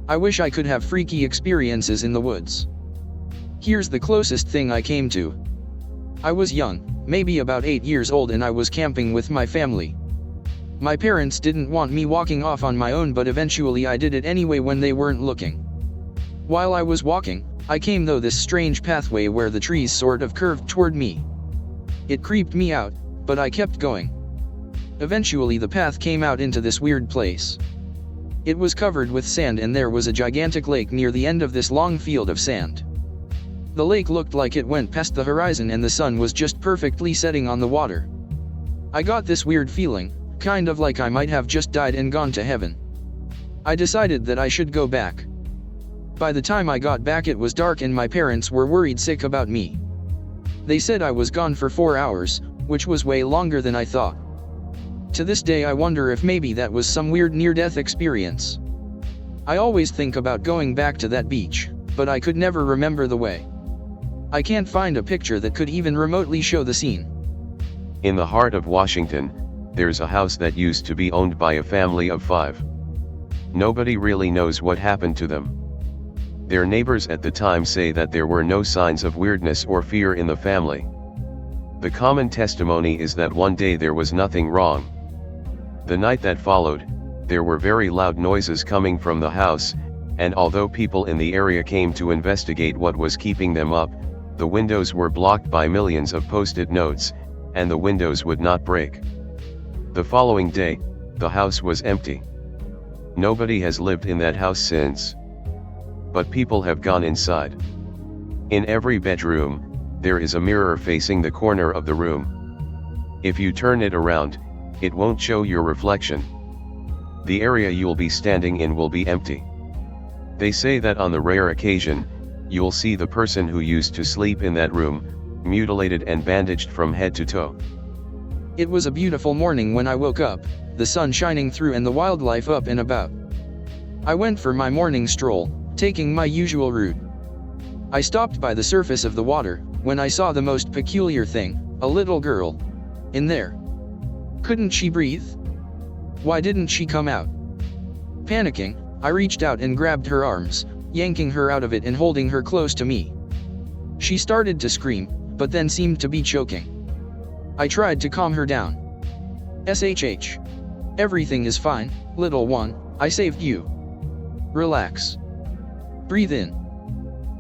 I wish I could have freaky experiences in the woods. Here's the closest thing I came to. I was young, maybe about 8 years old, and I was camping with my family. My parents didn't want me walking off on my own, but eventually I did it anyway when they weren't looking. While I was walking, I came to this strange pathway where the trees sort of curved toward me. It creeped me out, but I kept going. Eventually the path came out into this weird place. It was covered with sand, and there was a gigantic lake near the end of this long field of sand. The lake looked like it went past the horizon, and the sun was just perfectly setting on the water. I got this weird feeling, kind of like I might have just died and gone to heaven. I decided that I should go back. By the time I got back it was dark, and my parents were worried sick about me. They said I was gone for 4 hours, which was way longer than I thought. To this day I wonder if maybe that was some weird near-death experience. I always think about going back to that beach, but I could never remember the way. I can't find a picture that could even remotely show the scene. In the heart of Washington, there's a house that used to be owned by a family of 5. Nobody really knows what happened to them. Their neighbors at the time say that there were no signs of weirdness or fear in the family. The common testimony is that one day there was nothing wrong. The night that followed, there were very loud noises coming from the house, and although people in the area came to investigate what was keeping them up, the windows were blocked by millions of post-it notes, and the windows would not break. The following day, the house was empty. Nobody has lived in that house since. But people have gone inside. In every bedroom, there is a mirror facing the corner of the room. If you turn it around, it won't show your reflection. The area you'll be standing in will be empty. They say that on the rare occasion, you'll see the person who used to sleep in that room, mutilated and bandaged from head to toe. It was a beautiful morning when I woke up, the sun shining through and the wildlife up and about. I went for my morning stroll, taking my usual route. I stopped by the surface of the water, when I saw the most peculiar thing, a little girl. In there. Couldn't she breathe? Why didn't she come out? Panicking, I reached out and grabbed her arms, yanking her out of it and holding her close to me. She started to scream, but then seemed to be choking. I tried to calm her down. SHH. Everything is fine, little one, I saved you. Relax. Breathe in.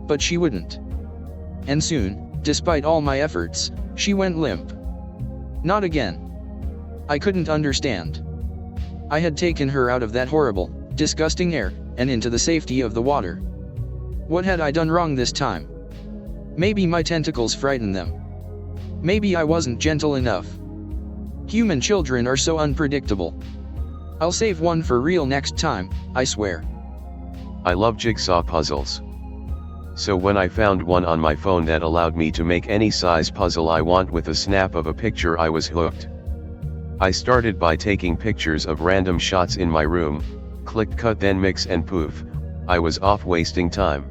But she wouldn't. And soon, despite all my efforts, she went limp. Not again. I couldn't understand. I had taken her out of that horrible, disgusting air, and into the safety of the water. What had I done wrong this time? Maybe my tentacles frightened them. Maybe I wasn't gentle enough. Human children are so unpredictable. I'll save one for real next time, I swear. I love jigsaw puzzles. So when I found one on my phone that allowed me to make any size puzzle I want with a snap of a picture, I was hooked. I started by taking pictures of random shots in my room, clicked cut then mix and poof, I was off wasting time.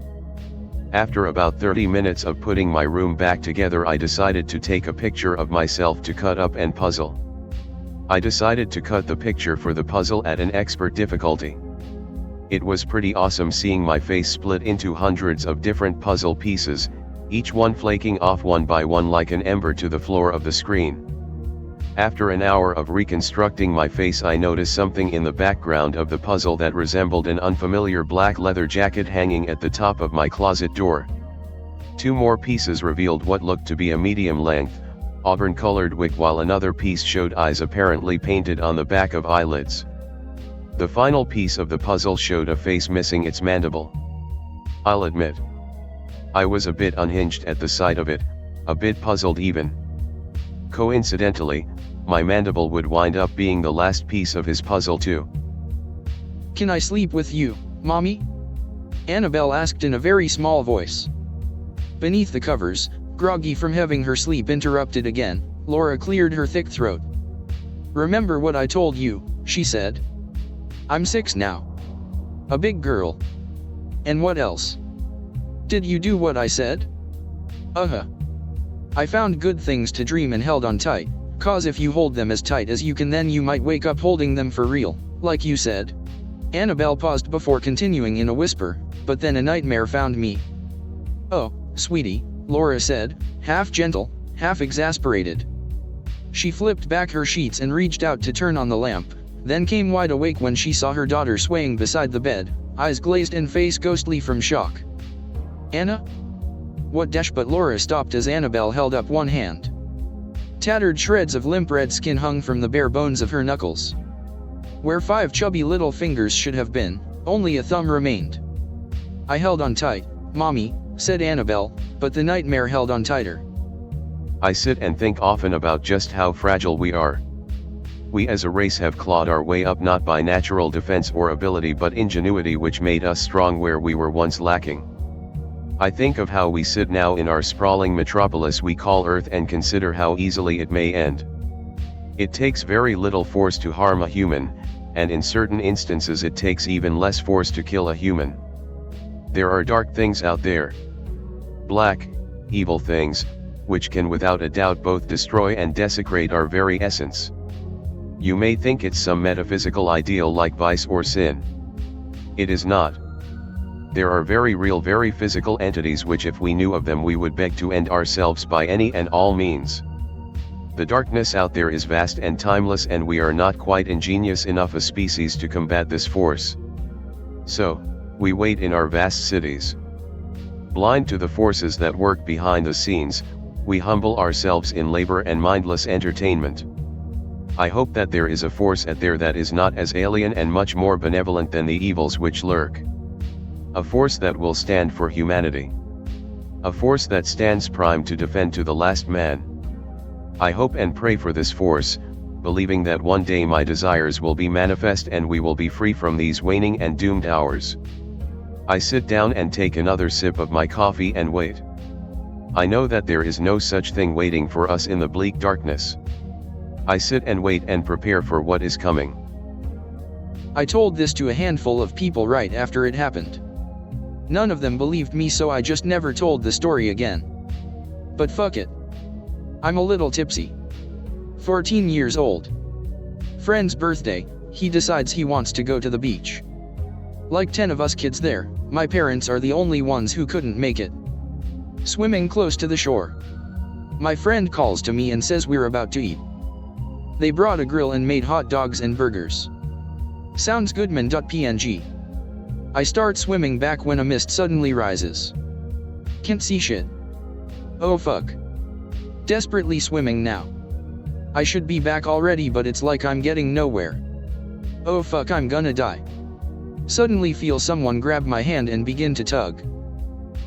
After about 30 minutes of putting my room back together, I decided to take a picture of myself to cut up and puzzle. I decided to cut the picture for the puzzle at an expert difficulty. It was pretty awesome seeing my face split into hundreds of different puzzle pieces, each one flaking off one by one like an ember to the floor of the screen. After an hour of reconstructing my face, I noticed something in the background of the puzzle that resembled an unfamiliar black leather jacket hanging at the top of my closet door. 2 more pieces revealed what looked to be a medium-length, auburn-colored wig, while another piece showed eyes apparently painted on the back of eyelids. The final piece of the puzzle showed a face missing its mandible. I'll admit, I was a bit unhinged at the sight of it, a bit puzzled even. Coincidentally, my mandible would wind up being the last piece of his puzzle too. Can I sleep with you, Mommy? Annabelle asked in a very small voice. Beneath the covers, groggy from having her sleep interrupted again, Laura cleared her thick throat. Remember what I told you, she said. I'm 6 now. A big girl. And what else? Did you do what I said? I found good things to dream and held on tight, 'cause if you hold them as tight as you can, then you might wake up holding them for real, like you said. Annabelle paused before continuing in a whisper, but then a nightmare found me. Oh, sweetie, Laura said, half gentle, half exasperated. She flipped back her sheets and reached out to turn on the lamp, then came wide awake when she saw her daughter swaying beside the bed, eyes glazed and face ghostly from shock. Anna? What dash? But Laura stopped as Annabelle held up one hand. Tattered shreds of limp red skin hung from the bare bones of her knuckles. Where 5 chubby little fingers should have been, only a thumb remained. I held on tight, Mommy, said Annabelle, but the nightmare held on tighter. I sit and think often about just how fragile we are. We as a race have clawed our way up not by natural defense or ability but ingenuity which made us strong where we were once lacking. I think of how we sit now in our sprawling metropolis we call Earth and consider how easily it may end. It takes very little force to harm a human, and in certain instances it takes even less force to kill a human. There are dark things out there. Black, evil things, which can without a doubt both destroy and desecrate our very essence. You may think it's some metaphysical ideal like vice or sin. It is not. There are very real, very physical entities which if we knew of them we would beg to end ourselves by any and all means. The darkness out there is vast and timeless and we are not quite ingenious enough a species to combat this force. So, we wait in our vast cities. Blind to the forces that work behind the scenes, we humble ourselves in labor and mindless entertainment. I hope that there is a force out there that is not as alien and much more benevolent than the evils which lurk. A force that will stand for humanity. A force that stands primed to defend to the last man. I hope and pray for this force, believing that one day my desires will be manifest and we will be free from these waning and doomed hours. I sit down and take another sip of my coffee and wait. I know that there is no such thing waiting for us in the bleak darkness. I sit and wait and prepare for what is coming. I told this to a handful of people right after it happened. None of them believed me, so I just never told the story again. But fuck it. I'm a little tipsy. 14 years old. Friend's birthday, he decides he wants to go to the beach. Like 10 of us kids there, my parents are the only ones who couldn't make it. Swimming close to the shore. My friend calls to me and says we're about to eat. They brought a grill and made hot dogs and burgers. Sounds good man.png. I start swimming back when a mist suddenly rises. Can't see shit. Oh fuck. Desperately swimming now. I should be back already but it's like I'm getting nowhere. Oh fuck, I'm gonna die. Suddenly feel someone grab my hand and begin to tug.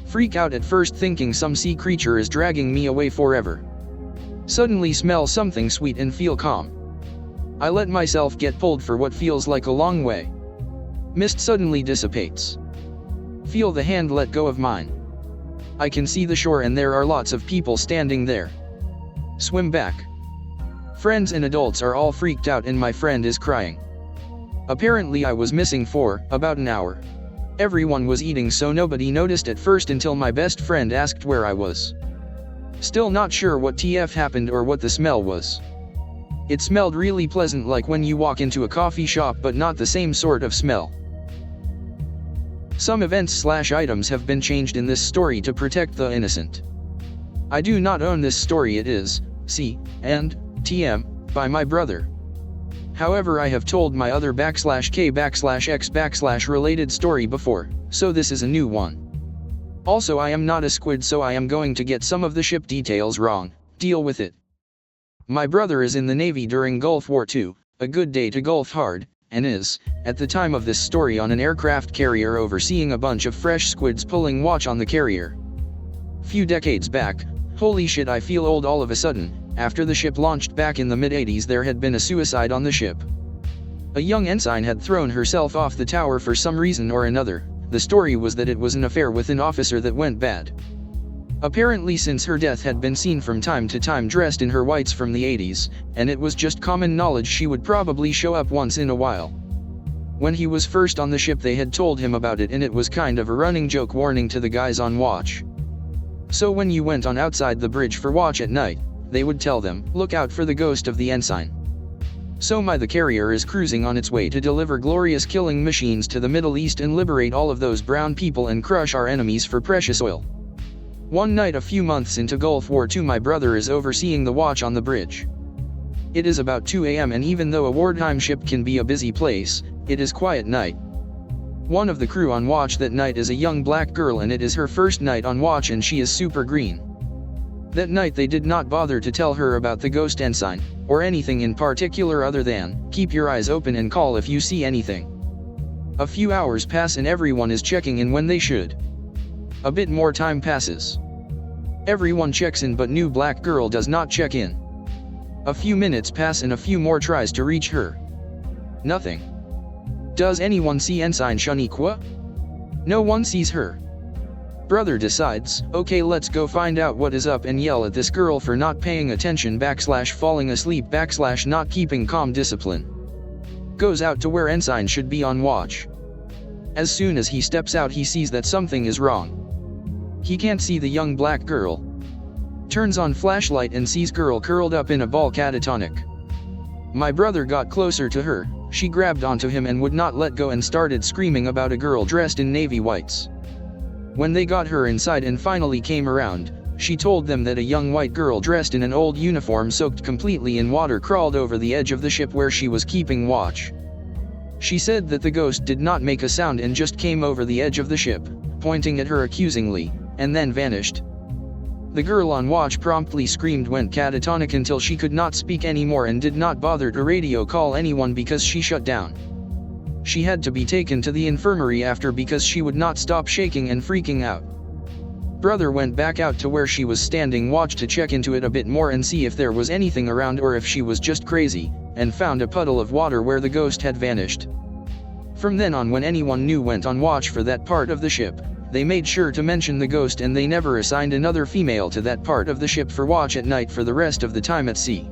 Freak out at first thinking some sea creature is dragging me away forever. Suddenly smell something sweet and feel calm. I let myself get pulled for what feels like a long way. Mist suddenly dissipates. Feel the hand let go of mine. I can see the shore and there are lots of people standing there. Swim back. Friends and adults are all freaked out and my friend is crying. Apparently I was missing for about an hour. Everyone was eating so nobody noticed at first until my best friend asked where I was. Still not sure what TF happened or what the smell was. It smelled really pleasant like when you walk into a coffee shop but not the same sort of smell. Some events/items have been changed in this story to protect the innocent. I do not own this story, it is C and TM by my brother. However, I have told my other /K/X/ related story before, so this is a new one. Also, I am not a squid, so I am going to get some of the ship details wrong. Deal with it. My brother is in the Navy during Gulf War II, a good day to golf hard, and is, at the time of this story, on an aircraft carrier overseeing a bunch of fresh squids pulling watch on the carrier. Few decades back, holy shit, I feel old all of a sudden. After the ship launched back in the mid-80s, there had been a suicide on the ship. A young ensign had thrown herself off the tower for some reason or another. The story was that it was an affair with an officer that went bad. Apparently, since her death had been seen from time to time dressed in her whites from the 80s, and it was just common knowledge she would probably show up once in a while. When he was first on the ship they had told him about it and it was kind of a running joke warning to the guys on watch. So when you went on outside the bridge for watch at night, they would tell them, look out for the ghost of the ensign. So the carrier is cruising on its way to deliver glorious killing machines to the Middle East and liberate all of those brown people and crush our enemies for precious oil. One night a few months into Gulf War II, my brother is overseeing the watch on the bridge. It is about 2 a.m. and even though a wartime ship can be a busy place, it is quiet night. One of the crew on watch that night is a young black girl and it is her first night on watch and she is super green. That night they did not bother to tell her about the ghost ensign, or anything in particular other than, keep your eyes open and call if you see anything. A few hours pass and everyone is checking in when they should. A bit more time passes. Everyone checks in but new black girl does not check in. A few minutes pass and a few more tries to reach her. Nothing. Does anyone see Ensign Shaniqua? No one sees her. Brother decides, okay, let's go find out what is up and yell at this girl for not paying attention / falling asleep / not keeping calm discipline. Goes out to where Ensign should be on watch. As soon as he steps out he sees that something is wrong. He can't see the young black girl. Turns on flashlight and sees girl curled up in a ball catatonic. My brother got closer to her, she grabbed onto him and would not let go and started screaming about a girl dressed in navy whites. When they got her inside and finally came around, she told them that a young white girl dressed in an old uniform soaked completely in water crawled over the edge of the ship where she was keeping watch. She said that the ghost did not make a sound and just came over the edge of the ship, pointing at her accusingly, and then vanished. The girl on watch promptly screamed, went catatonic until she could not speak anymore and did not bother to radio call anyone because she shut down. She had to be taken to the infirmary after because she would not stop shaking and freaking out. Brother went back out to where she was standing watch to check into it a bit more and see if there was anything around or if she was just crazy, and found a puddle of water where the ghost had vanished. From then on, when anyone new went on watch for that part of the ship, they made sure to mention the ghost and they never assigned another female to that part of the ship for watch at night for the rest of the time at sea.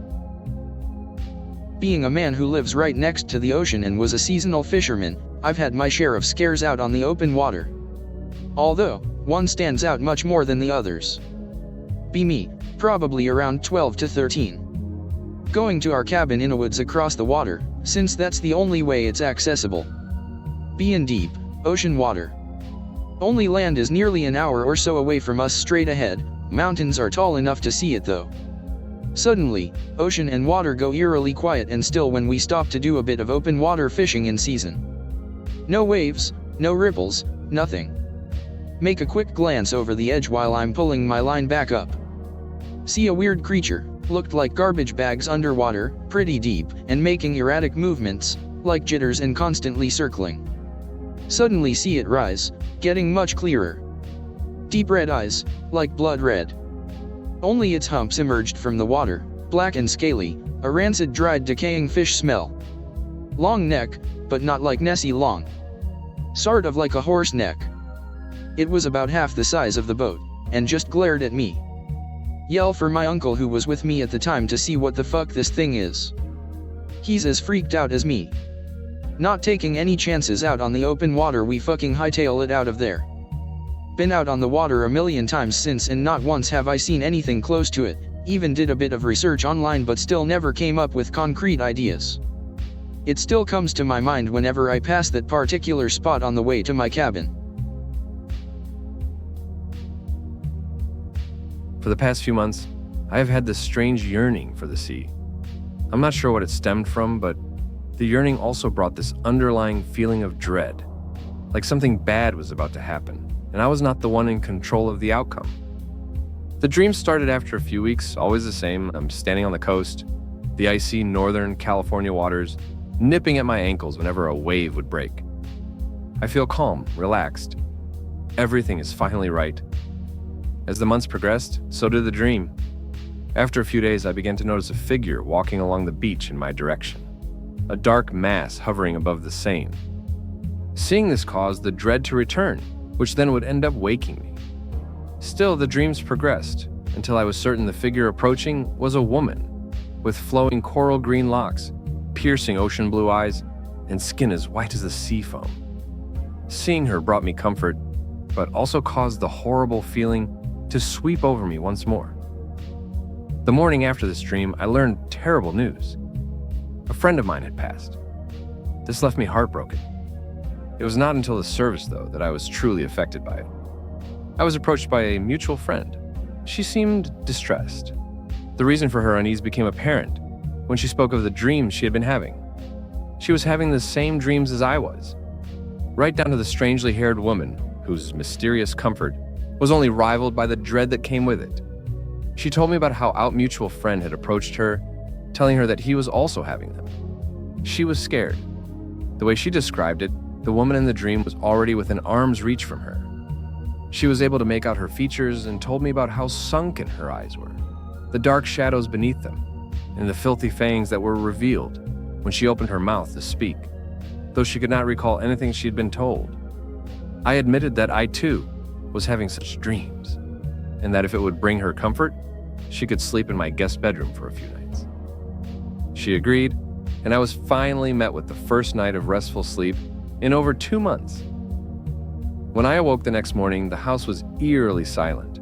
Being a man who lives right next to the ocean and was a seasonal fisherman, I've had my share of scares out on the open water. Although, one stands out much more than the others. Be me, probably around 12 to 13. Going to our cabin in innawoods across the water, since that's the only way it's accessible. Be in deep, ocean water. Only land is nearly an hour or so away from us straight ahead, mountains are tall enough to see it though. Suddenly, ocean and water go eerily quiet and still when we stop to do a bit of open water fishing in season. No waves, no ripples, nothing. Make a quick glance over the edge while I'm pulling my line back up. See a weird creature, looked like garbage bags underwater, pretty deep, and making erratic movements, like jitters and constantly circling. Suddenly see it rise, getting much clearer. Deep red eyes, like blood red. Only its humps emerged from the water, black and scaly, a rancid dried decaying fish smell. Long neck, but not like Nessie long. Sort of like a horse neck. It was about half the size of the boat, and just glared at me. Yell for my uncle who was with me at the time to see what the fuck this thing is. He's as freaked out as me. Not taking any chances out on the open water, we fucking hightail it out of there. Been out on the water a million times since and not once have I seen anything close to it, even did a bit of research online but still never came up with concrete ideas. It still comes to my mind whenever I pass that particular spot on the way to my cabin. For the past few months, I have had this strange yearning for the sea. I'm not sure what it stemmed from, but the yearning also brought this underlying feeling of dread, like something bad was about to happen, and I was not the one in control of the outcome. The dream started after a few weeks, always the same. I'm standing on the coast, the icy northern California waters, nipping at my ankles whenever a wave would break. I feel calm, relaxed. Everything is finally right. As the months progressed, so did the dream. After a few days, I began to notice a figure walking along the beach in my direction, a dark mass hovering above the Seine. Seeing this caused the dread to return, which then would end up waking me. Still, the dreams progressed, until I was certain the figure approaching was a woman, with flowing coral green locks, piercing ocean blue eyes, and skin as white as the sea foam. Seeing her brought me comfort, but also caused the horrible feeling to sweep over me once more. The morning after this dream, I learned terrible news. A friend of mine had passed. This left me heartbroken. It was not until the service, though, that I was truly affected by it. I was approached by a mutual friend. She seemed distressed. The reason for her unease became apparent when she spoke of the dreams she had been having. She was having the same dreams as I was, right down to the strangely haired woman whose mysterious comfort was only rivaled by the dread that came with it. She told me about how our mutual friend had approached her, telling her that he was also having them. She was scared. The way she described it, the woman in the dream was already within arm's reach from her. She was able to make out her features and told me about how sunken her eyes were, the dark shadows beneath them, and the filthy fangs that were revealed when she opened her mouth to speak, though she could not recall anything she had been told. I admitted that I, too, was having such dreams, and that if it would bring her comfort, she could sleep in my guest bedroom for a few nights. She agreed, and I was finally met with the first night of restful sleep in over 2 months. When I awoke the next morning, the house was eerily silent.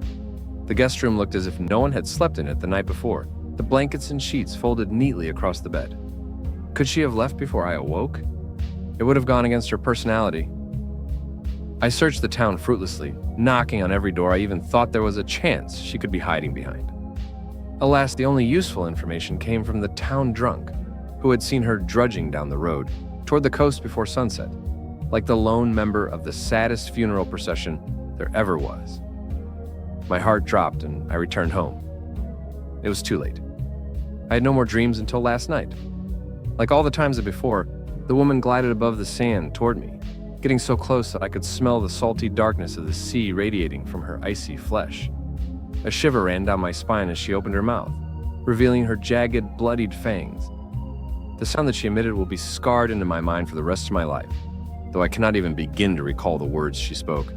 The guest room looked as if no one had slept in it the night before, the blankets and sheets folded neatly across the bed. Could she have left before I awoke? It would have gone against her personality. I searched the town fruitlessly, knocking on every door I even thought there was a chance she could be hiding behind. Alas, the only useful information came from the town drunk, who had seen her drudging down the road toward the coast before sunset, like the lone member of the saddest funeral procession there ever was. My heart dropped and I returned home. It was too late. I had no more dreams until last night. Like all the times before, the woman glided above the sand toward me, getting so close that I could smell the salty darkness of the sea radiating from her icy flesh. A shiver ran down my spine as she opened her mouth, revealing her jagged, bloodied fangs. The sound that she emitted will be scarred into my mind for the rest of my life, though I cannot even begin to recall the words she spoke.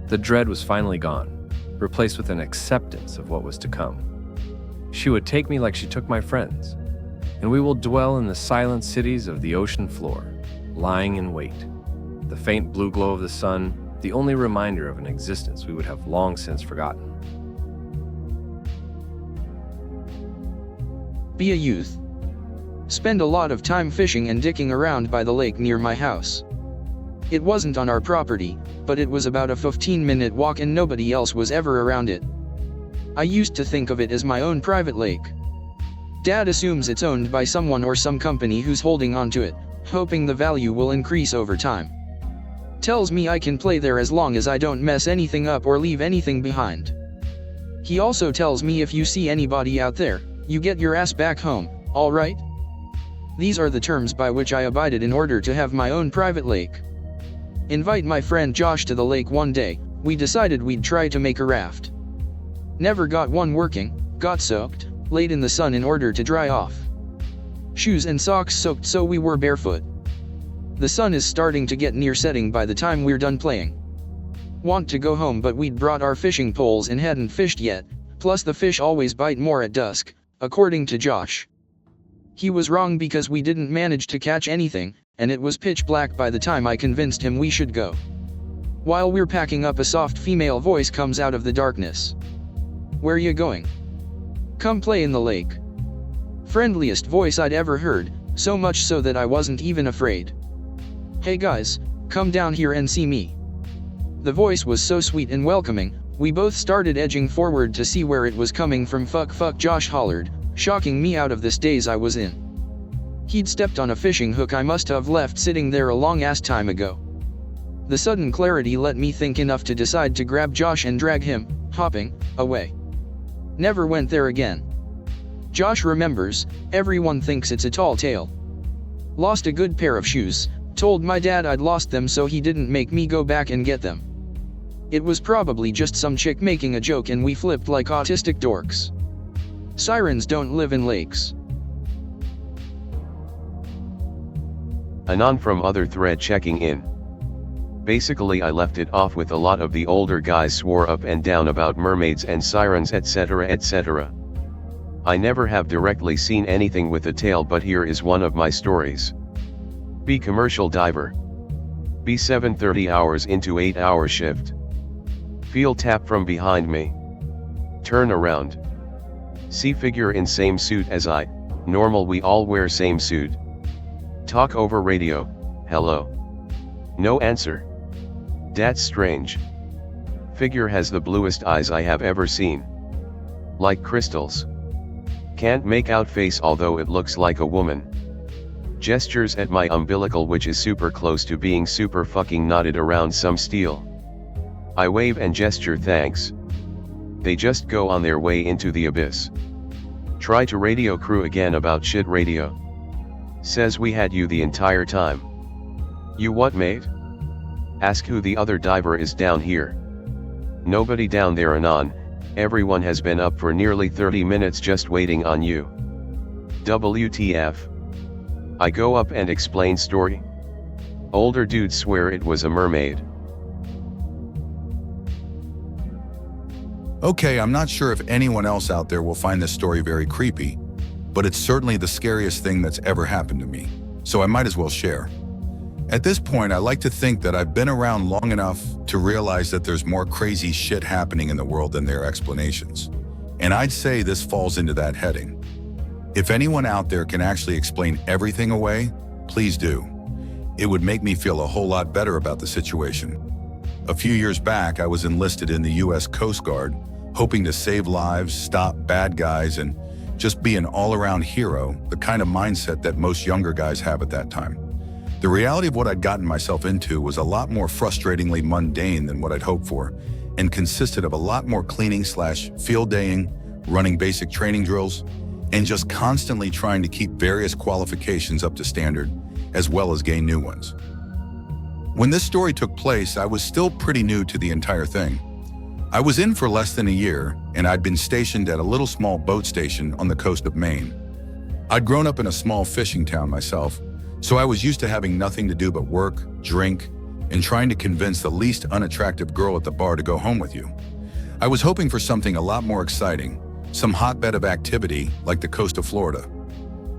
The dread was finally gone, replaced with an acceptance of what was to come. She would take me like she took my friends, and we will dwell in the silent cities of the ocean floor, lying in wait. The faint blue glow of the sun, the only reminder of an existence we would have long since forgotten. Be a youth. Spend a lot of time fishing and dicking around by the lake near my house. It wasn't on our property, but it was about a 15-minute walk and nobody else was ever around it. I used to think of it as my own private lake. Dad assumes it's owned by someone or some company who's holding on to it, hoping the value will increase over time. Tells me I can play there as long as I don't mess anything up or leave anything behind. He also tells me if you see anybody out there, you get your ass back home, alright? These are the terms by which I abided in order to have my own private lake. Invite my friend Josh to the lake one day, we decided we'd try to make a raft. Never got one working, got soaked, laid in the sun in order to dry off. Shoes and socks soaked so we were barefoot. The sun is starting to get near setting by the time we're done playing. Want to go home but we'd brought our fishing poles and hadn't fished yet, plus the fish always bite more at dusk, according to Josh. He was wrong because we didn't manage to catch anything, and it was pitch black by the time I convinced him we should go. While we're packing up, a soft female voice comes out of the darkness. Where you going? Come play in the lake. Friendliest voice I'd ever heard, so much so that I wasn't even afraid. Hey guys, come down here and see me. The voice was so sweet and welcoming, we both started edging forward to see where it was coming from. Fuck, Josh hollered, shocking me out of this daze I was in. He'd stepped on a fishing hook I must have left sitting there a long ass time ago. The sudden clarity let me think enough to decide to grab Josh and drag him, hopping, away. Never went there again. Josh remembers, everyone thinks it's a tall tale. Lost a good pair of shoes, told my dad I'd lost them so he didn't make me go back and get them. It was probably just some chick making a joke and we flipped like autistic dorks. Sirens don't live in lakes. Anon from other thread checking in. Basically I left it off with a lot of the older guys swore up and down about mermaids and sirens etc etc. I never have directly seen anything with a tail, but here is one of my stories. Be commercial diver. Be 7:30 hours into 8-hour shift. Feel tap from behind me. Turn around. See figure in same suit as I, Normal, we all wear same suit. Talk over radio, hello. No answer. That's strange. Figure has the bluest eyes I have ever seen. Like crystals. Can't make out face although it looks like a woman. Gestures at my umbilical which is super close to being super fucking knotted around some steel. I wave and gesture thanks. They just go on their way into the abyss. Try to radio crew again about shit radio. Says we had you the entire time. You what, mate? Ask who the other diver is down here. Nobody down there, Anon. Everyone has been up for nearly 30 minutes just waiting on you. WTF. I go up and explain story. Older dudes swear it was a mermaid. Okay, I'm not sure if anyone else out there will find this story very creepy, but it's certainly the scariest thing that's ever happened to me, so I might as well share. At this point, I like to think that I've been around long enough to realize that there's more crazy shit happening in the world than there are explanations. And I'd say this falls into that heading. If anyone out there can actually explain everything away, please do. It would make me feel a whole lot better about the situation. A few years back, I was enlisted in the US Coast Guard, hoping to save lives, stop bad guys, and just be an all-around hero, the kind of mindset that most younger guys have at that time. The reality of what I'd gotten myself into was a lot more frustratingly mundane than what I'd hoped for, and consisted of a lot more cleaning/field daying, running basic training drills, and just constantly trying to keep various qualifications up to standard, as well as gain new ones. When this story took place, I was still pretty new to the entire thing. I was in for less than a year, and I'd been stationed at a little small boat station on the coast of Maine. I'd grown up in a small fishing town myself, so I was used to having nothing to do but work, drink, and trying to convince the least unattractive girl at the bar to go home with you. I was hoping for something a lot more exciting, some hotbed of activity like the coast of Florida.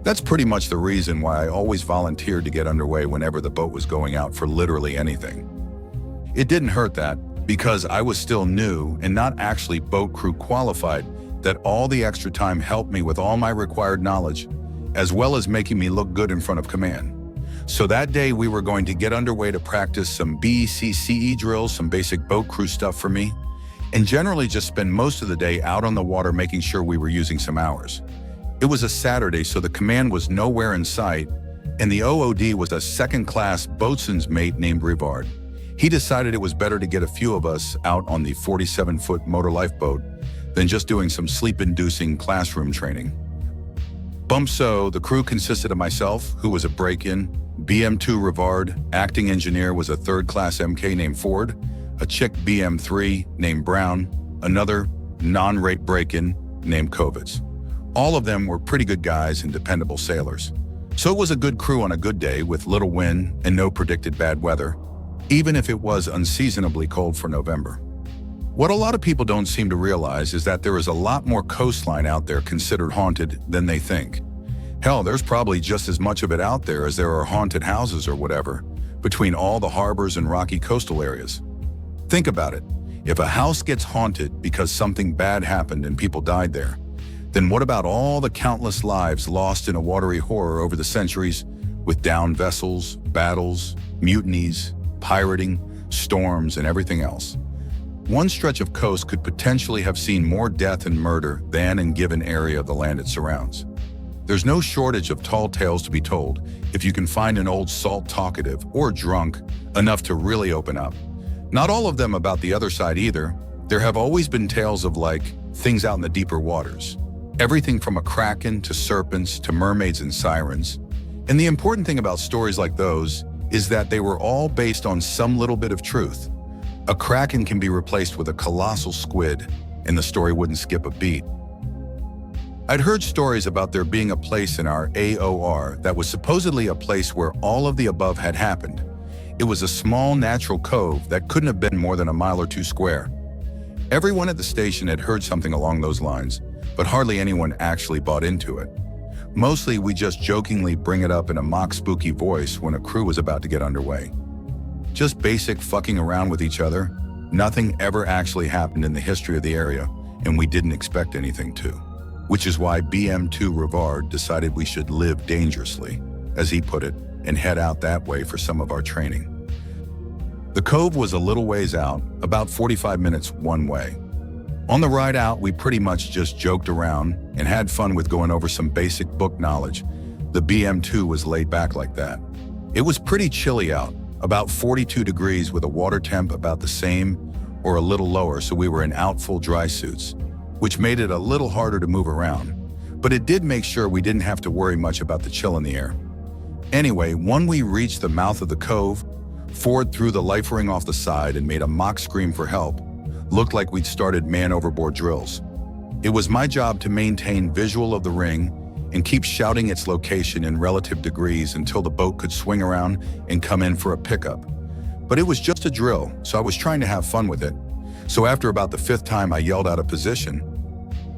That's pretty much the reason why I always volunteered to get underway whenever the boat was going out for literally anything. It didn't hurt that, because I was still new and not actually boat crew qualified, that all the extra time helped me with all my required knowledge, as well as making me look good in front of command. So that day we were going to get underway to practice some BECCE drills, some basic boat crew stuff for me, and generally just spend most of the day out on the water making sure we were using some hours. It was a Saturday, so the command was nowhere in sight, and the OOD was a second-class boatswain's mate named Rivard. He decided it was better to get a few of us out on the 47-foot motor lifeboat than just doing some sleep-inducing classroom training. So, the crew consisted of myself, who was a break-in, BM2 Rivard, acting engineer was a third-class MK named Ford, a chick BM3 named Brown, another non-rate break-in named Kovitz. All of them were pretty good guys and dependable sailors. So it was a good crew on a good day with little wind and no predicted bad weather, even if it was unseasonably cold for November. What a lot of people don't seem to realize is that there is a lot more coastline out there considered haunted than they think. Hell, there's probably just as much of it out there as there are haunted houses or whatever, between all the harbors and rocky coastal areas. Think about it. If a house gets haunted because something bad happened and people died there, then what about all the countless lives lost in a watery horror over the centuries with downed vessels, battles, mutinies, pirating, storms, and everything else? One stretch of coast could potentially have seen more death and murder than in given area of the land it surrounds. There's no shortage of tall tales to be told if you can find an old salt talkative or drunk enough to really open up. Not all of them about the other side either. There have always been tales of things out in the deeper waters. Everything from a kraken to serpents to mermaids and sirens. And the important thing about stories like those is that they were all based on some little bit of truth. A kraken can be replaced with a colossal squid, and the story wouldn't skip a beat. I'd heard stories about there being a place in our AOR that was supposedly a place where all of the above had happened. It was a small natural cove that couldn't have been more than a mile or two square. Everyone at the station had heard something along those lines, but hardly anyone actually bought into it. Mostly we just jokingly bring it up in a mock spooky voice when a crew was about to get underway. Just basic fucking around with each other. Nothing ever actually happened in the history of the area, and we didn't expect anything to. which is why BM2 Rivard decided we should live dangerously, as he put it, and head out that way for some of our training. The cove was a little ways out, about 45 minutes one way. On the ride out, we pretty much just joked around and had fun with going over some basic book knowledge. The BM2 was laid back like that. It was pretty chilly out, about 42 degrees with a water temp about the same or a little lower, so we were in out full dry suits, which made it a little harder to move around. But it did make sure we didn't have to worry much about the chill in the air. Anyway, when we reached the mouth of the cove, Ford threw the life ring off the side and made a mock scream for help. Looked like we'd started man overboard drills. It was my job to maintain visual of the ring and keep shouting its location in relative degrees until the boat could swing around and come in for a pickup. But it was just a drill, so I was trying to have fun with it. So after about the 5th time I yelled out of position,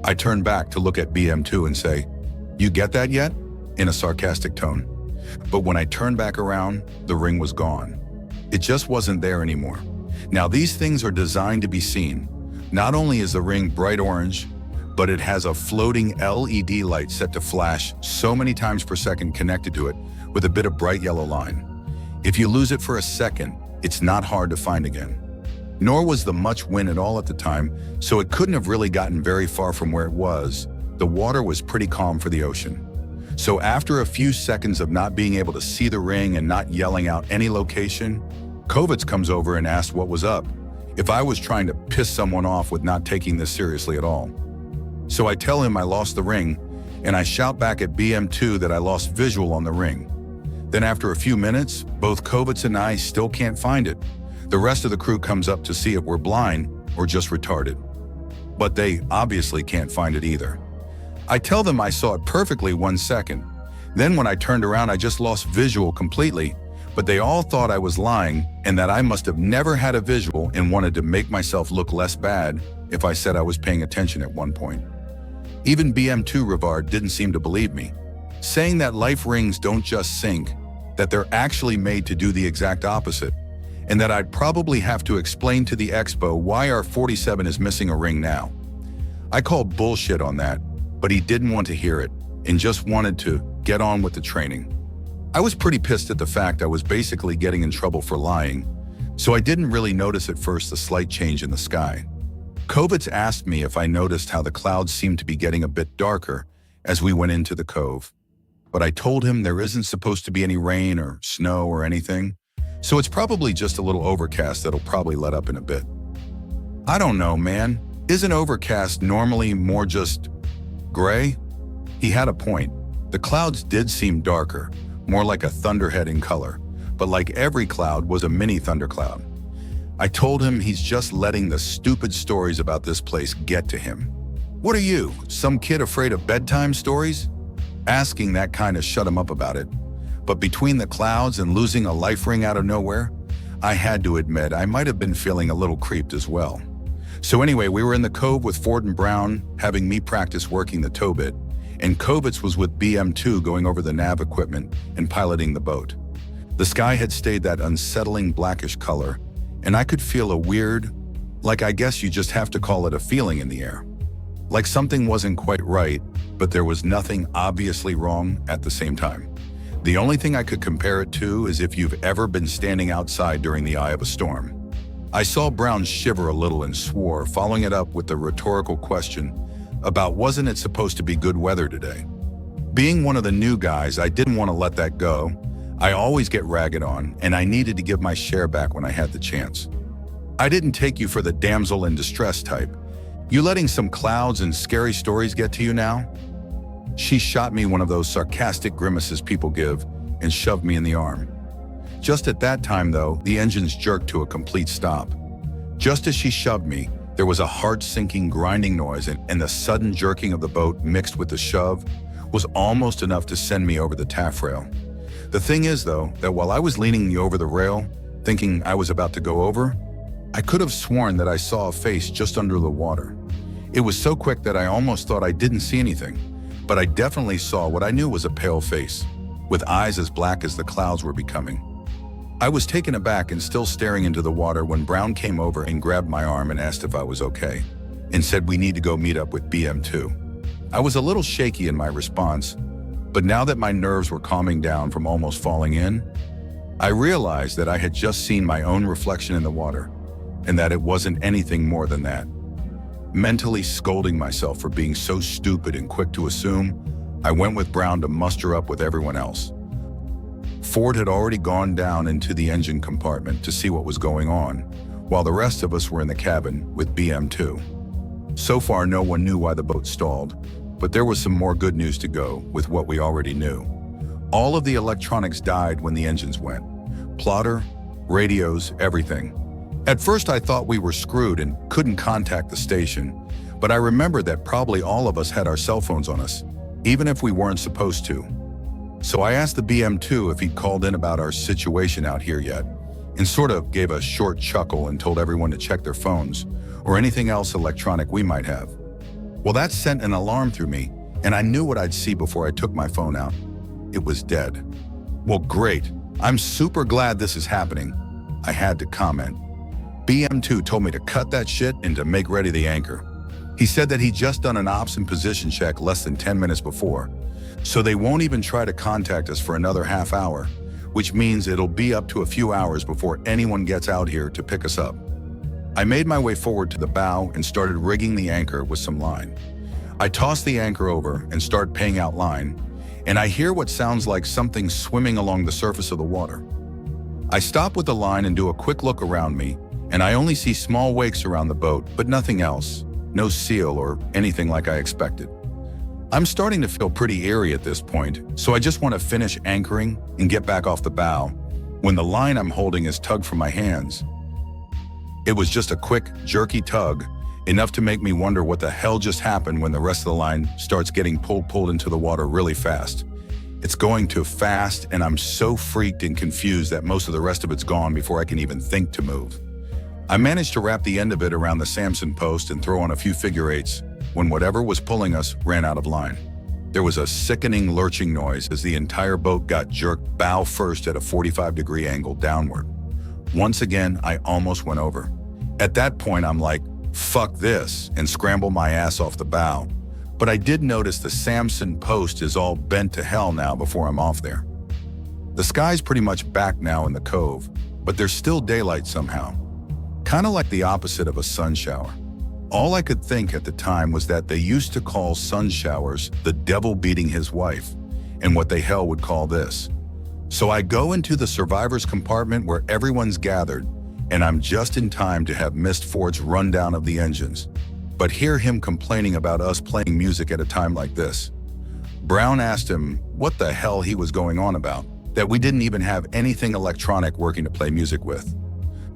I turned back to look at BM2 and say, "You get that yet?" in a sarcastic tone. But when I turned back around, the ring was gone. It just wasn't there anymore. Now these things are designed to be seen. Not only is the ring bright orange, but it has a floating LED light set to flash so many times per second connected to it with a bit of bright yellow line. If you lose it for a second, it's not hard to find again. Nor was there much wind at all at the time, so it couldn't have really gotten very far from where it was. The water was pretty calm for the ocean. So after a few seconds of not being able to see the ring and not yelling out any location, Kovitz comes over and asked what was up, if I was trying to piss someone off with not taking this seriously at all. So I tell him I lost the ring, and I shout back at BM2 that I lost visual on the ring. Then after a few minutes, both Kovitz and I still can't find it. The rest of the crew comes up to see if we're blind or just retarded. But they obviously can't find it either. I tell them I saw it perfectly 1 second. Then when I turned around, I just lost visual completely, but they all thought I was lying and that I must have never had a visual and wanted to make myself look less bad if I said I was paying attention at one point. Even BM2 Rivard didn't seem to believe me, saying that life rings don't just sink, that they're actually made to do the exact opposite, and that I'd probably have to explain to the expo why our 47 is missing a ring now. I called bullshit on that, but he didn't want to hear it and just wanted to get on with the training. I was pretty pissed at the fact I was basically getting in trouble for lying, so I didn't really notice at first the slight change in the sky. Kovitz asked me if I noticed how the clouds seemed to be getting a bit darker as we went into the cove, but I told him there isn't supposed to be any rain or snow or anything, so it's probably just a little overcast that'll probably let up in a bit. I don't know, man. Isn't overcast normally more just gray? He had a point. The clouds did seem darker, more like a thunderhead in color, but like every cloud was a mini thundercloud. I told him he's just letting the stupid stories about this place get to him. What are you, some kid afraid of bedtime stories? Asking that kind of shut him up about it. But between the clouds and losing a life ring out of nowhere, I had to admit I might have been feeling a little creeped as well. So anyway, we were in the cove with Ford and Brown, having me practice working the tow bit, and Kovitz was with BM2 going over the nav equipment and piloting the boat. The sky had stayed that unsettling blackish color, and I could feel a weird, like I guess you just have to call it a feeling in the air. Like something wasn't quite right, but there was nothing obviously wrong at the same time. The only thing I could compare it to is if you've ever been standing outside during the eye of a storm. I saw Brown shiver a little and swore, following it up with the rhetorical question about wasn't it supposed to be good weather today? Being one of the new guys, I didn't want to let that go. I always get ragged on, and I needed to give my share back when I had the chance. I didn't take you for the damsel in distress type. You letting some clouds and scary stories get to you now? She shot me one of those sarcastic grimaces people give and shoved me in the arm. Just at that time, though, the engines jerked to a complete stop. Just as she shoved me, there was a heart-sinking grinding noise, and the sudden jerking of the boat mixed with the shove was almost enough to send me over the taffrail. The thing is, though, that while I was leaning over the rail, thinking I was about to go over, I could have sworn that I saw a face just under the water. It was so quick that I almost thought I didn't see anything, but I definitely saw what I knew was a pale face, with eyes as black as the clouds were becoming. I was taken aback and still staring into the water when Brown came over and grabbed my arm and asked if I was okay, and said we need to go meet up with BM2. I was a little shaky in my response, but now that my nerves were calming down from almost falling in, I realized that I had just seen my own reflection in the water, and that it wasn't anything more than that. Mentally scolding myself for being so stupid and quick to assume, I went with Brown to muster up with everyone else. Ford had already gone down into the engine compartment to see what was going on, while the rest of us were in the cabin with BM2. So far, no one knew why the boat stalled, but there was some more good news to go with what we already knew. All of the electronics died when the engines went. Plotter, radios, everything. At first I thought we were screwed and couldn't contact the station, but I remembered that probably all of us had our cell phones on us, even if we weren't supposed to. So I asked the BM2 if he'd called in about our situation out here yet, and sort of gave a short chuckle and told everyone to check their phones, or anything else electronic we might have. Well, that sent an alarm through me, and I knew what I'd see before I took my phone out. It was dead. Well, great. I'm super glad this is happening. I had to comment. BM2 told me to cut that shit and to make ready the anchor. He said that he'd just done an ops and position check less than 10 minutes before, so they won't even try to contact us for another half hour, which means it'll be up to a few hours before anyone gets out here to pick us up. I made my way forward to the bow and started rigging the anchor with some line. I toss the anchor over and start paying out line, and I hear what sounds like something swimming along the surface of the water. I stop with the line and do a quick look around me, and I only see small wakes around the boat, but nothing else. No seal or anything like I expected. I'm starting to feel pretty eerie at this point, so I just want to finish anchoring and get back off the bow, when the line I'm holding is tugged from my hands. It was just a quick, jerky tug, enough to make me wonder what the hell just happened when the rest of the line starts getting pulled into the water really fast. It's going too fast, and I'm so freaked and confused that most of the rest of it's gone before I can even think to move. I managed to wrap the end of it around the Samson post and throw on a few figure eights when whatever was pulling us ran out of line. There was a sickening lurching noise as the entire boat got jerked bow first at a 45-degree angle downward. Once again, I almost went over. At that point, I'm like, fuck this, and scramble my ass off the bow. But I did notice the Samson post is all bent to hell now before I'm off there. The sky's pretty much back now in the cove, but there's still daylight somehow. Kind of like the opposite of a sun shower. All I could think at the time was that they used to call sun showers the devil beating his wife, and what the hell would call this. So I go into the survivors compartment where everyone's gathered, and I'm just in time to have missed Ford's rundown of the engines, but hear him complaining about us playing music at a time like this. Brown asked him what the hell he was going on about, that we didn't even have anything electronic working to play music with.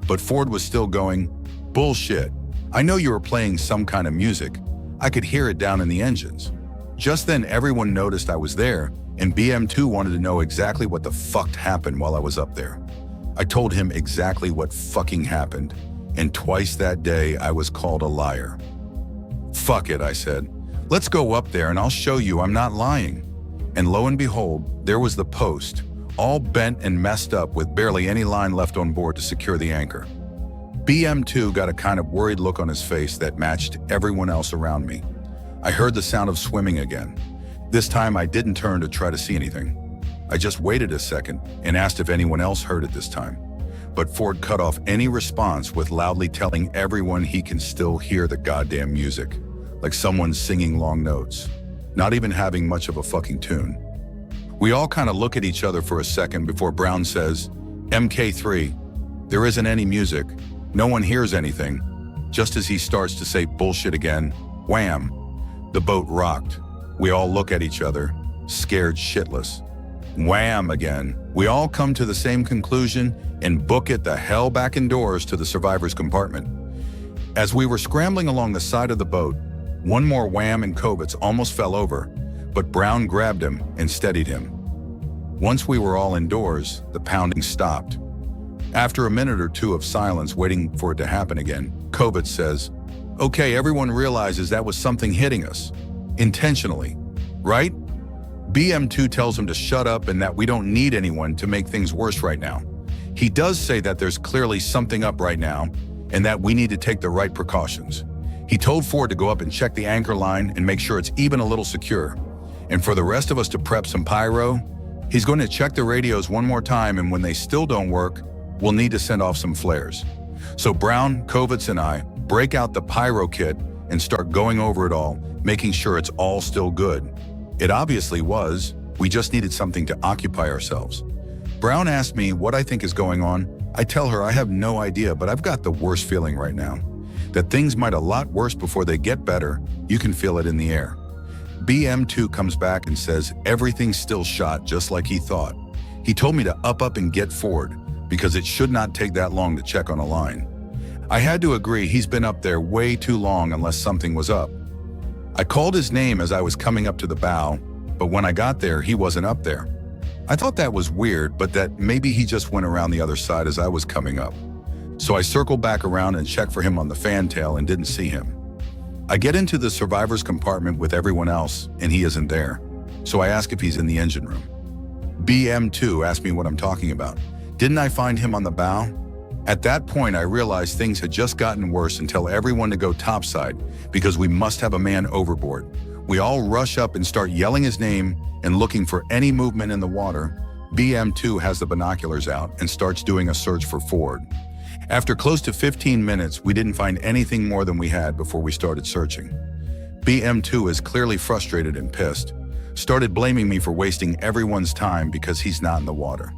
But Ford was still going, bullshit. I know you were playing some kind of music. I could hear it down in the engines. Just then everyone noticed I was there, and BM2 wanted to know exactly what the fuck happened while I was up there. I told him exactly what fucking happened, and twice that day I was called a liar. Fuck it, I said. Let's go up there and I'll show you I'm not lying. And lo and behold, there was the post, all bent and messed up with barely any line left on board to secure the anchor. BM2 got a kind of worried look on his face that matched everyone else around me. I heard the sound of swimming again. This time I didn't turn to try to see anything. I just waited a second and asked if anyone else heard it this time. But Ford cut off any response with loudly telling everyone he can still hear the goddamn music, like someone singing long notes, not even having much of a fucking tune. We all kind of look at each other for a second before Brown says, MK3, there isn't any music. No one hears anything. Just as he starts to say bullshit again, wham, the boat rocked. We all look at each other, scared shitless. Wham again. We all come to the same conclusion and book it the hell back indoors to the survivors compartment. As we were scrambling along the side of the boat, one more wham and Kovitz almost fell over, but Brown grabbed him and steadied him. Once we were all indoors, the pounding stopped. After a minute or two of silence waiting for it to happen again, Kovitz says, okay, everyone realizes that was something hitting us. Intentionally, right? BM2 tells him to shut up and that we don't need anyone to make things worse right now. He does say that there's clearly something up right now and that we need to take the right precautions. He told Ford to go up and check the anchor line and make sure it's even a little secure. And for the rest of us to prep some pyro, he's going to check the radios one more time, and when they still don't work, we'll need to send off some flares. So Brown, Kovitz, and I break out the pyro kit and start going over it all, making sure it's all still good. It obviously was. We just needed something to occupy ourselves. Brown asked me what I think is going on. I tell her I have no idea, but I've got the worst feeling right now. That things might a lot worse before they get better. You can feel it in the air. BM2 comes back and says everything's still shot just like he thought. He told me to up and get Ford because it should not take that long to check on a line. I had to agree, he's been up there way too long unless something was up. I called his name as I was coming up to the bow, but when I got there, he wasn't up there. I thought that was weird, but that maybe he just went around the other side as I was coming up. So I circled back around and checked for him on the fantail and didn't see him. I get into the survivor's compartment with everyone else, and he isn't there. So I ask if he's in the engine room. BM2 asked me what I'm talking about. Didn't I find him on the bow? At that point, I realized things had just gotten worse and tell everyone to go topside because we must have a man overboard. We all rush up and start yelling his name and looking for any movement in the water. BM2 has the binoculars out and starts doing a search for Ford. After close to 15 minutes, we didn't find anything more than we had before we started searching. BM2 is clearly frustrated and pissed, started blaming me for wasting everyone's time because he's not in the water.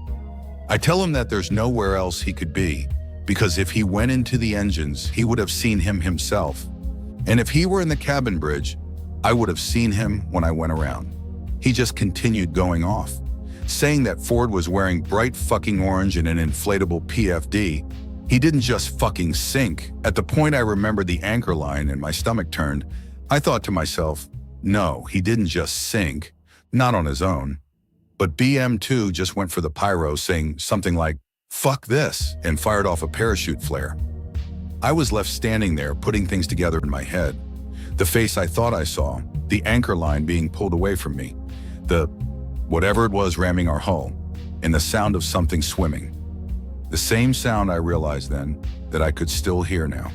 I tell him that there's nowhere else he could be, because if he went into the engines, he would have seen him himself. And if he were in the cabin bridge, I would have seen him when I went around. He just continued going off, saying that Ford was wearing bright fucking orange and an inflatable PFD. He didn't just fucking sink. At the point I remembered the anchor line and my stomach turned, I thought to myself, no, he didn't just sink, not on his own. But BM2 just went for the pyro, saying something like, fuck this, and fired off a parachute flare. I was left standing there, putting things together in my head. The face I thought I saw, the anchor line being pulled away from me, the whatever it was ramming our hull, and the sound of something swimming. The same sound I realized then that I could still hear now.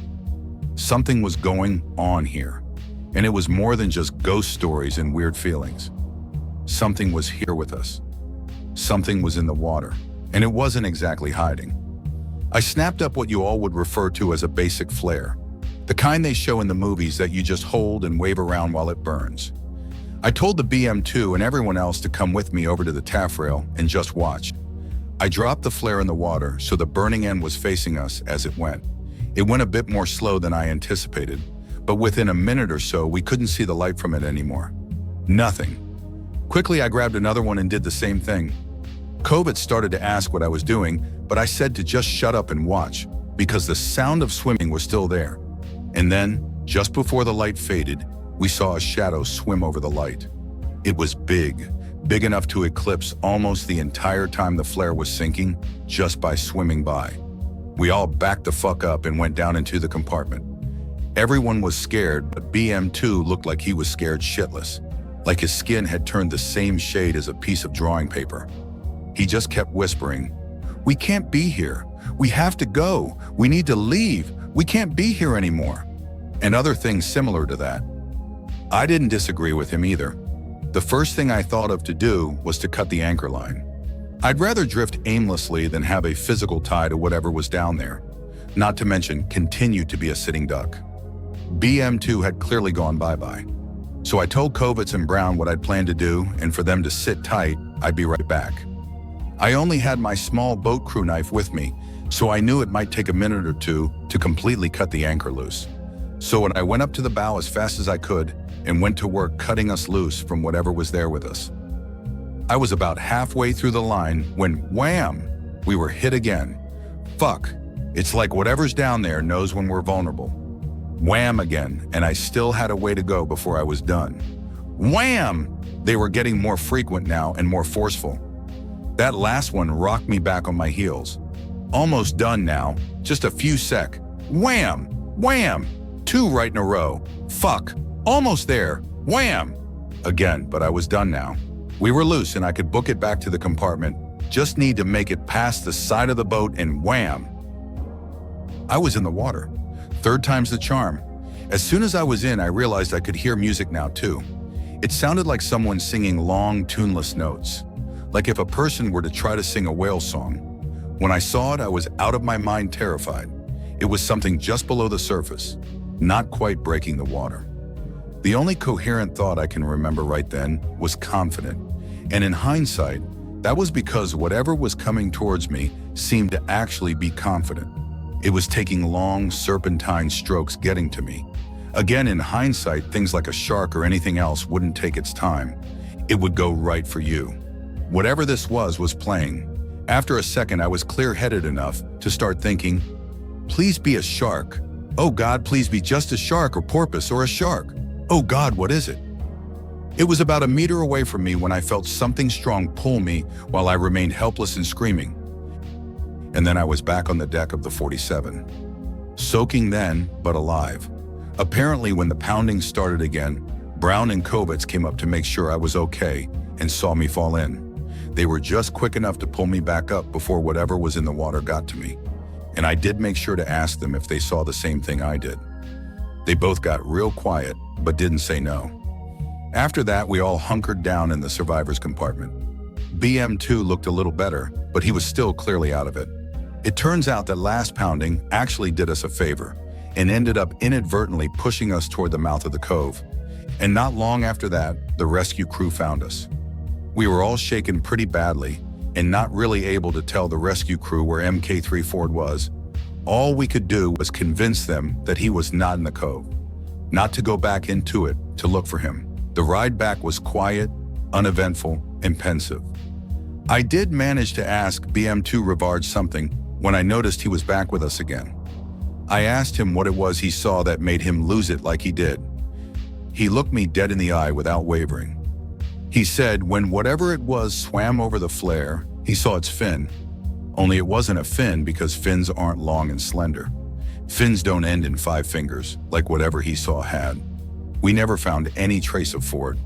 Something was going on here, and it was more than just ghost stories and weird feelings. Something was here with us. Something was in the water, and it wasn't exactly hiding. I snapped up what you all would refer to as a basic flare, the kind they show in the movies that you just hold and wave around while it burns. I told the BM2 and everyone else to come with me over to the taffrail and just watch. I dropped the flare in the water so the burning end was facing us as it went. It went a bit more slow than I anticipated, but within a minute or so, we couldn't see the light from it anymore. Nothing. Quickly, I grabbed another one and did the same thing. Kovitz started to ask what I was doing, but I said to just shut up and watch, because the sound of swimming was still there. And then, just before the light faded, we saw a shadow swim over the light. It was big enough to eclipse almost the entire time the flare was sinking, just by swimming by. We all backed the fuck up and went down into the compartment. Everyone was scared, but BM2 looked like he was scared shitless, like his skin had turned the same shade as a piece of drawing paper. He just kept whispering, "We can't be here. We have to go. We need to leave. We can't be here anymore." And other things similar to that. I didn't disagree with him either. The first thing I thought of to do was to cut the anchor line. I'd rather drift aimlessly than have a physical tie to whatever was down there, not to mention continue to be a sitting duck. BM2 had clearly gone bye-bye. So I told Kovitz and Brown what I'd planned to do, and for them to sit tight, I'd be right back. I only had my small boat crew knife with me, so I knew it might take a minute or two to completely cut the anchor loose. So when I went up to the bow as fast as I could and went to work cutting us loose from whatever was there with us. I was about halfway through the line when, wham, we were hit again. Fuck, it's like whatever's down there knows when we're vulnerable. Wham again, and I still had a way to go before I was done. Wham! They were getting more frequent now and more forceful. That last one rocked me back on my heels. Almost done now, just a few sec. Wham! Wham! 2 right in a row. Fuck, almost there. Wham! Again, but I was done now. We were loose and I could book it back to the compartment. Just need to make it past the side of the boat and wham! I was in the water. 3rd time's the charm. As soon as I was in, I realized I could hear music now too. It sounded like someone singing long, tuneless notes, like if a person were to try to sing a whale song. When I saw it, I was out of my mind terrified. It was something just below the surface, not quite breaking the water. The only coherent thought I can remember right then was confident. And in hindsight, that was because whatever was coming towards me seemed to actually be confident. It was taking long, serpentine strokes getting to me. Again, in hindsight, things like a shark or anything else wouldn't take its time. It would go right for you. Whatever this was playing. After a second, I was clear-headed enough to start thinking, please be a shark. Oh God, please be just a shark or porpoise or a shark. Oh God, what is it? It was about a meter away from me when I felt something strong pull me while I remained helpless and screaming. And then I was back on the deck of the 47. Soaking then, but alive. Apparently, when the pounding started again, Brown and Kovitz came up to make sure I was okay and saw me fall in. They were just quick enough to pull me back up before whatever was in the water got to me. And I did make sure to ask them if they saw the same thing I did. They both got real quiet, but didn't say no. After that, we all hunkered down in the survivor's compartment. BM2 looked a little better, but he was still clearly out of it. It turns out that last pounding actually did us a favor and ended up inadvertently pushing us toward the mouth of the cove. And not long after that, the rescue crew found us. We were all shaken pretty badly and not really able to tell the rescue crew where MK3 Ford was. All we could do was convince them that he was not in the cove, not to go back into it to look for him. The ride back was quiet, uneventful, and pensive. I did manage to ask BM2 Rivard something when I noticed he was back with us again. I asked him what it was he saw that made him lose it like he did. He looked me dead in the eye without wavering. He said when whatever it was swam over the flare, he saw its fin. Only it wasn't a fin because fins aren't long and slender. Fins don't end in 5 fingers, like whatever he saw had. We never found any trace of Ford.